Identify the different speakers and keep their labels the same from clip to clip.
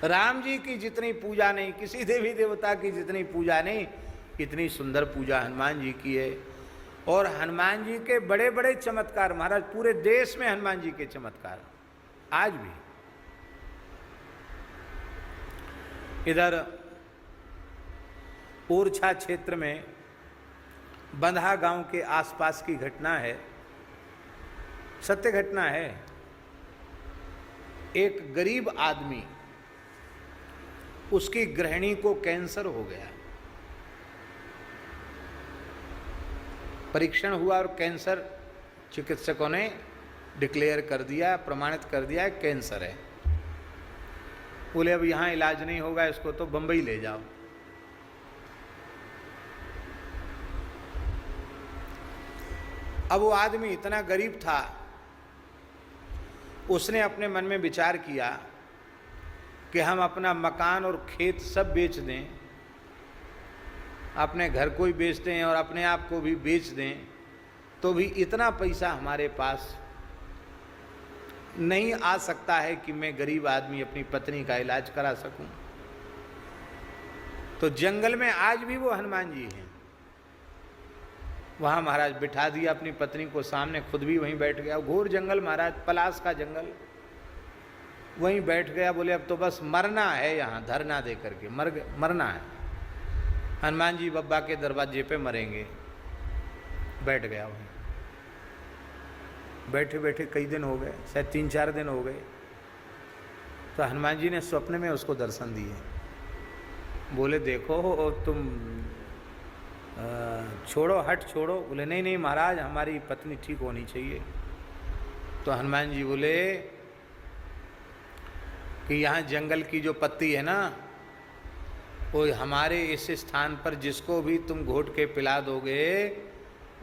Speaker 1: राम जी की जितनी पूजा नहीं, किसी देवी देवता की जितनी पूजा नहीं, इतनी सुंदर पूजा हनुमान जी की है। और हनुमान जी के बड़े बड़े चमत्कार, महाराज पूरे देश में हनुमान जी के चमत्कार आज भी। इधर ओरछा क्षेत्र में बंधा गांव के आसपास की घटना है, सत्य घटना है। एक गरीब आदमी, उसकी गृहिणी को कैंसर हो गया। परीक्षण हुआ और कैंसर चिकित्सकों ने डिक्लेयर कर दिया, प्रमाणित कर दिया कैंसर है। बोले अब यहाँ इलाज नहीं होगा, इसको तो बंबई ले जाओ। अब वो आदमी इतना गरीब था, उसने अपने मन में विचार किया कि हम अपना मकान और खेत सब बेच दें, अपने घर को ही बेच दें और अपने आप को भी बेच दें, तो भी इतना पैसा हमारे पास नहीं आ सकता है कि मैं गरीब आदमी अपनी पत्नी का इलाज करा सकूं। तो जंगल में आज भी वो हनुमान जी हैं। वहाँ महाराज बिठा दिया अपनी पत्नी को सामने, खुद भी वहीं बैठ गया। घोर जंगल महाराज, पलास का जंगल, वहीं बैठ गया। बोले अब तो बस मरना है, यहाँ धरना दे करके मरना है। हनुमान जी बब्बा के दरवाजे पे मरेंगे। बैठ गया वहीं। बैठे बैठे कई दिन हो गए, शायद 3-4 दिन हो गए। तो हनुमान जी ने स्वप्न में उसको दर्शन दिए। बोले देखो तुम छोड़ो, हट छोड़ो। बोले नहीं नहीं महाराज, हमारी पत्नी ठीक होनी चाहिए। तो हनुमान जी बोले कि यहाँ जंगल की जो पत्ती है ना, वो हमारे इस स्थान पर जिसको भी तुम घोट के पिला दोगे,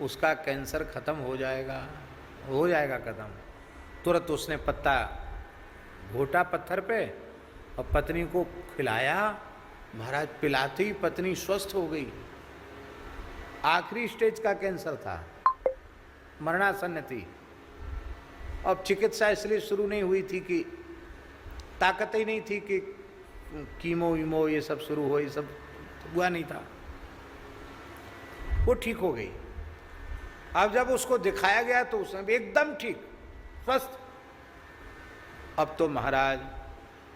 Speaker 1: उसका कैंसर खत्म हो जाएगा, हो जाएगा खत्म। तुरंत उसने पत्ता घोटा पत्थर पे और पत्नी को खिलाया। महाराज पिलाते ही पत्नी स्वस्थ हो गई। आखिरी स्टेज का कैंसर था, मरणासन्न थी। अब चिकित्सा इसलिए शुरू नहीं हुई थी कि ताकत ही नहीं थी कि कीमो वीमो ये सब शुरू हो, ये सब हुआ नहीं था। वो ठीक हो गई। अब जब उसको दिखाया गया तो उसने एकदम ठीक, स्वस्थ। अब तो महाराज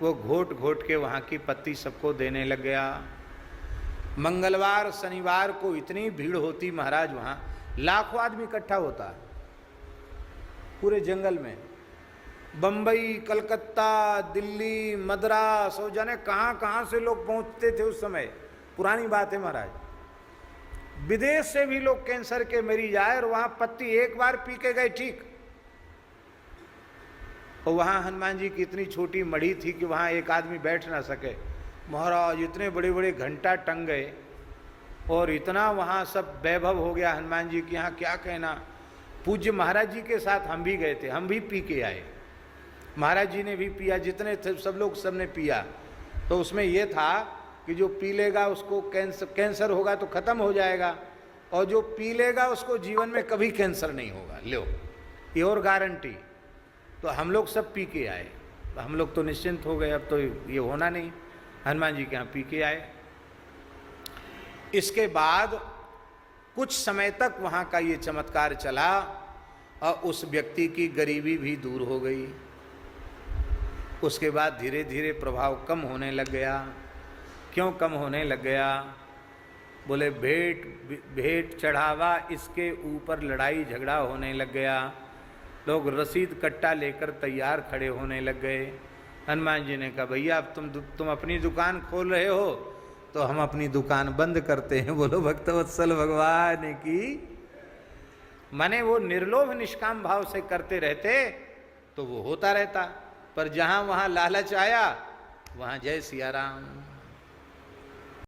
Speaker 1: वो घोट घोट के वहाँ की पत्ती सबको देने लग गया। मंगलवार शनिवार को इतनी भीड़ होती महाराज, वहाँ लाखों आदमी इकट्ठा होता पूरे जंगल में। बम्बई, कलकत्ता, दिल्ली, मद्रास और जाने कहाँ कहाँ से लोग पहुँचते थे उस समय। पुरानी बात है महाराज। विदेश से भी लोग कैंसर के मरीज आए और वहाँ पत्ती एक बार पी के गए ठीक। और वहाँ हनुमान जी की इतनी छोटी मढ़ी थी कि वहाँ एक आदमी बैठ ना सके। महाराज इतने बड़े बड़े घंटा टंग गए और इतना वहाँ सब वैभव हो गया हनुमान जी के यहाँ, क्या कहना। पूज्य महाराज जी के साथ हम भी गए थे, हम भी पी के आए। महाराज जी ने भी पिया, जितने थे सब लोग, सब ने पिया। तो उसमें यह था कि जो पी लेगा उसको कैंसर होगा तो खत्म हो जाएगा, और जो पी लेगा उसको जीवन में कभी कैंसर नहीं होगा। लो ये और गारंटी। तो हम लोग सब पी के आए। तो हम लोग तो निश्चिंत हो गए, अब तो ये होना नहीं। हनुमान जी के यहाँ पी के आए। इसके बाद कुछ समय तक वहाँ का ये चमत्कार चला और उस व्यक्ति की गरीबी भी दूर हो गई। उसके बाद धीरे धीरे प्रभाव कम होने लग गया। क्यों कम होने लग गया? बोले भेंट चढ़ावा, इसके ऊपर लड़ाई झगड़ा होने लग गया। लोग रसीद कट्टा लेकर तैयार खड़े होने लग गए। हनुमान जी ने कहा भैया अब तुम अपनी दुकान खोल रहे हो तो हम अपनी दुकान बंद करते हैं। बोलो भक्तवत्सल भगवान की। माने वो निर्लोभ निष्काम भाव से करते रहते तो वो होता रहता, पर जहाँ वहाँ लालच आया वहाँ जय सिया राम।